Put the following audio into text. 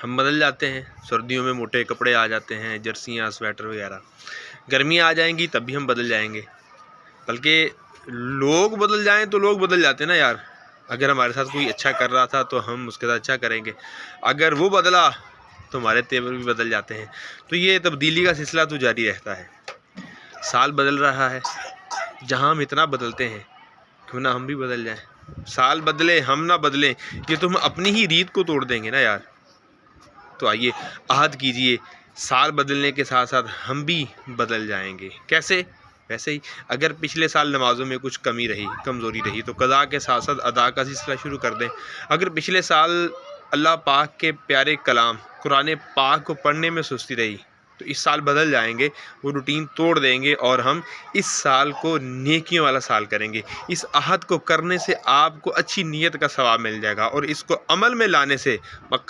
ہم بدل جاتے ہیں، سردیوں میں موٹے کپڑے آ جاتے ہیں، جرسیاں، سویٹر وغیرہ، گرمیاں آ جائیں گی تب بھی ہم بدل جائیں گے۔ بلکہ لوگ بدل جائیں تو لوگ بدل جاتے ہیں نا یار، اگر ہمارے ساتھ کوئی اچھا کر رہا تھا تو ہم اس کے ساتھ اچھا کریں گے، اگر وہ بدلا تو ہمارے تیور بھی بدل جاتے ہیں۔ تو یہ تبدیلی کا سلسلہ تو جاری رہتا ہے، سال بدل رہا ہے، جہاں ہم اتنا بدلتے ہیں کیوں نہ ہم بھی بدل جائیں۔ سال بدلے ہم نہ بدلیں، یہ تو ہم اپنی ہی ریت کو توڑ دیں گے نا یار۔ تو آئیے عہد کیجئے، سال بدلنے کے ساتھ ساتھ ہم بھی بدل جائیں گے۔ کیسے؟ ویسے ہی اگر پچھلے سال نمازوں میں کچھ کمی رہی، کمزوری رہی، تو قضا کے ساتھ ساتھ ادا کا سلسلہ شروع کر دیں۔ اگر پچھلے سال اللہ پاک کے پیارے کلام قرآن پاک کو پڑھنے میں سستی رہی تو اس سال بدل جائیں گے، وہ روٹین توڑ دیں گے اور ہم اس سال کو نیکیوں والا سال کریں گے۔ اس عہد کو کرنے سے آپ کو اچھی نیت کا ثواب مل جائے گا، اور اس کو عمل میں لانے سے پکا